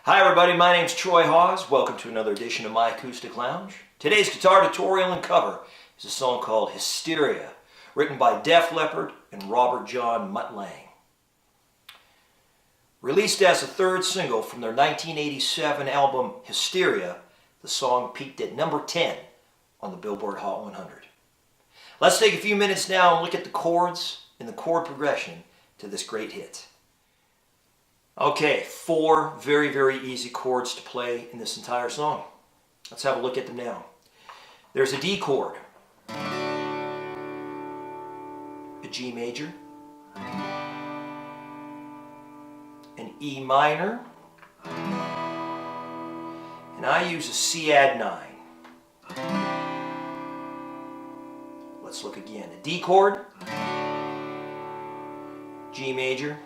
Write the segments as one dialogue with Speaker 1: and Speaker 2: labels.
Speaker 1: Hi everybody, my name's Troy Hawes. Welcome to another edition of my Acoustic Lounge. Today's guitar tutorial and cover is a song called Hysteria, written by Def Leppard and Robert John Mutt Lange. Released as the third single from their 1987 album Hysteria, the song peaked at number 10 on the Billboard Hot 100. Let's take a few minutes now and look at the chords and the chord progression to this great hit. Okay, 4 very, very easy chords to play in this entire song. Let's have a look at them now. There's a D chord, a G major, an E minor, and I use a C add 9. Let's look again. A D chord, G major,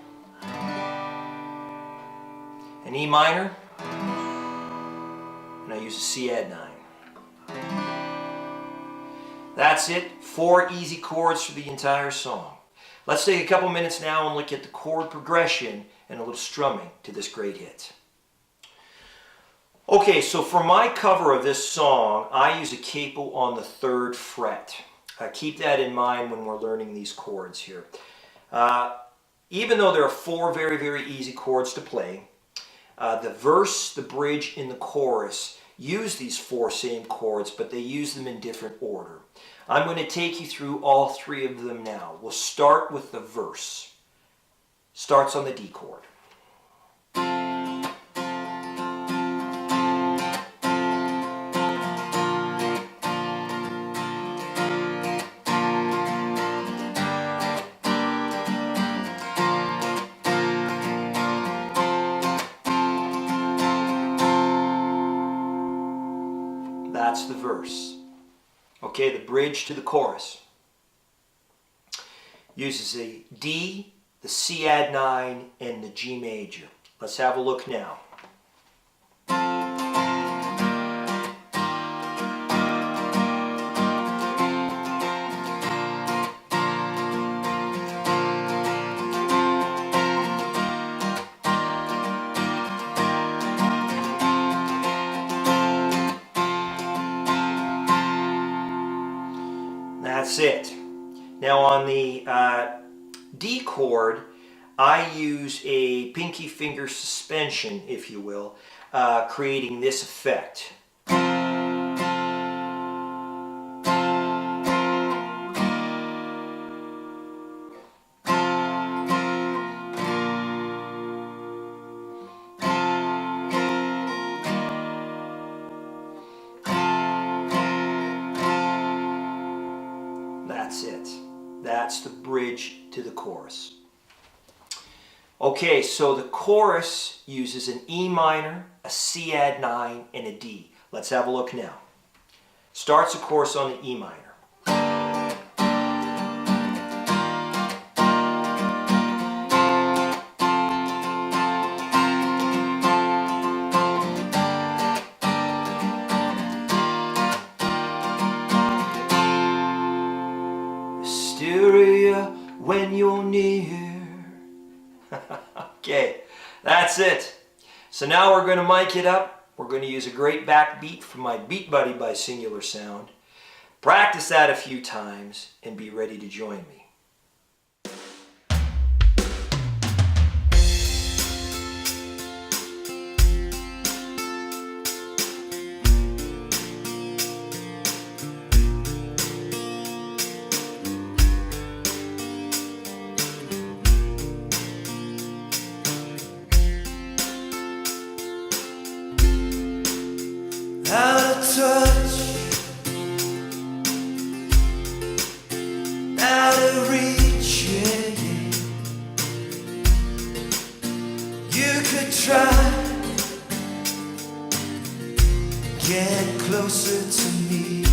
Speaker 1: an E minor, and I use a C add 9. That's it. 4 easy chords for the entire song. Let's take a couple minutes now and look at the chord progression and a little strumming to this great hit. Okay, so for my cover of this song, I use a capo on the 3rd fret. Keep that in mind when we're learning these chords here. Even though there are 4 very, very easy chords to play, the verse, the bridge, and the chorus use these 4 same chords, but they use them in different order. I'm going to take you through all 3 of them now. We'll start with the verse. Starts on the D chord. That's the verse. Okay, the bridge to the chorus uses a D, the C add 9, and the G major. Let's have a look now. That's it. Now on the D chord, I use a pinky finger suspension, if you will, creating this effect. That's it. That's the bridge to the chorus. Okay, so the chorus uses an E minor, a C add 9, and a D. Let's have a look now. Starts the chorus on the E minor. Hysteria when you're near. Okay, that's it. So now we're going to mic it up. We're going to use a great backbeat from my Beatbuddy by Singular Sound. Practice that a few times and be ready to join me.
Speaker 2: Out of touch, out of reach, yeah, yeah. You could try, get closer to me.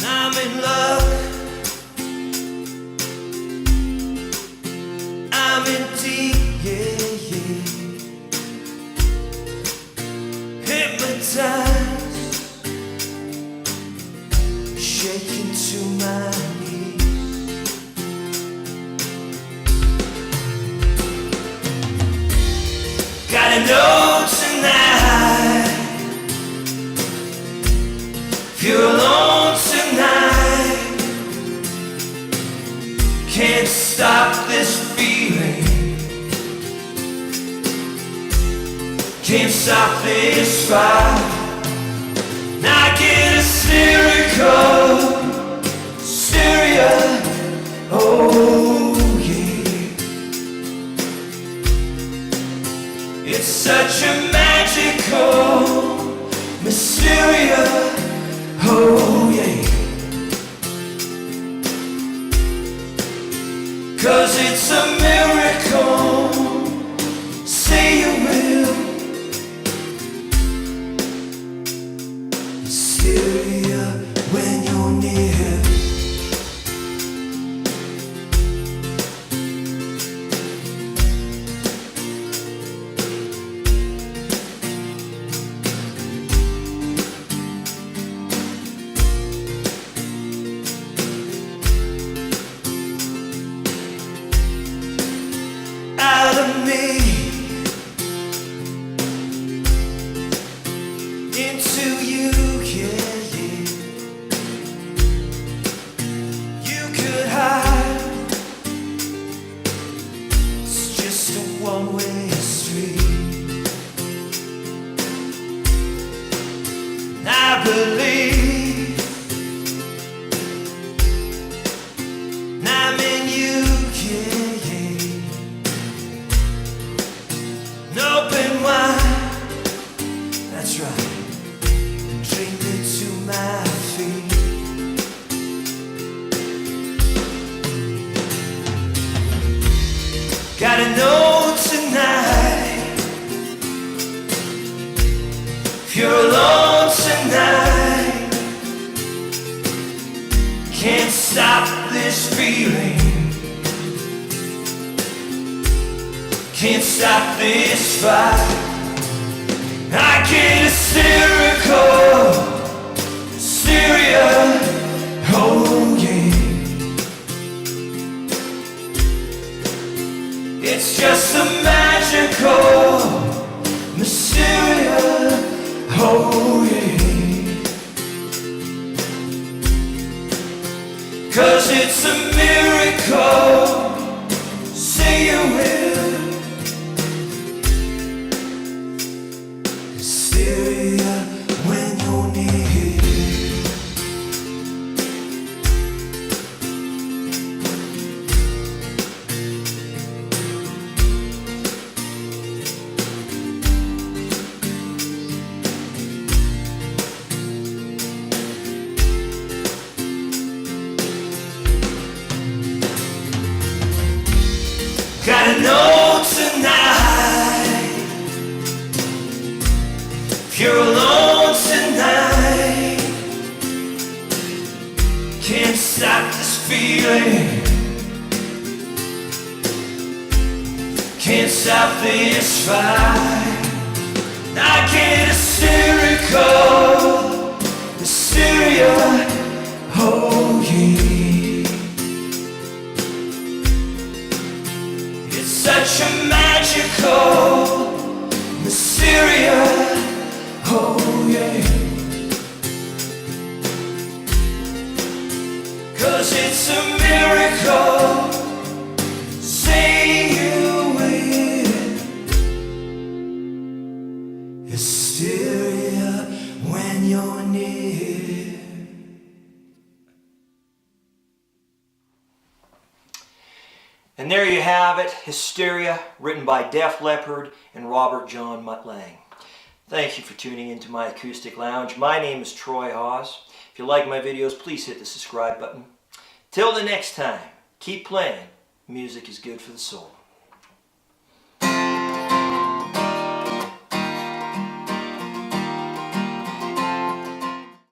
Speaker 2: I'm in love, I'm in deep, yeah, yeah. Hypnotized, shaking to my knees. can't stop this feeling, can't stop this fire. I get hysterical, hysteria, oh yeah. It's such a magical Hysteria, oh yeah. 'Cause it's a miracle, say you will. Hysteria when you're near. Out of me into you, yeah, yeah. You could hide, it's just a one-way street. I believe I'm in you, yeah, yeah. Open wide, that's right. Drink me to my feet. Gotta know tonight, if you're alone tonight, can't stop this feeling, can't stop this fight. I get hysterical, hysteria, oh yeah. It's just a magical Hysteria, oh yeah. 'Cause it's a miracle, say you will. Hysteria when you're near. Gotta know tonight, if you're alone tonight, can't stop this feeling, can't stop this fight. I get hysterical, hysteria, oh yeah. It's such a magical Hysteria, oh yeah. 'Cause it's a miracle, say you will. Hysteria when you're near.
Speaker 1: And there you have it, Hysteria, written by Def Leppard and Robert John Mutt-Lange. Thank you for tuning into my Acoustic Lounge. My name is Troy Hawes. If you like my videos, please hit the subscribe button. Till the next time, keep playing. Music is good for the soul.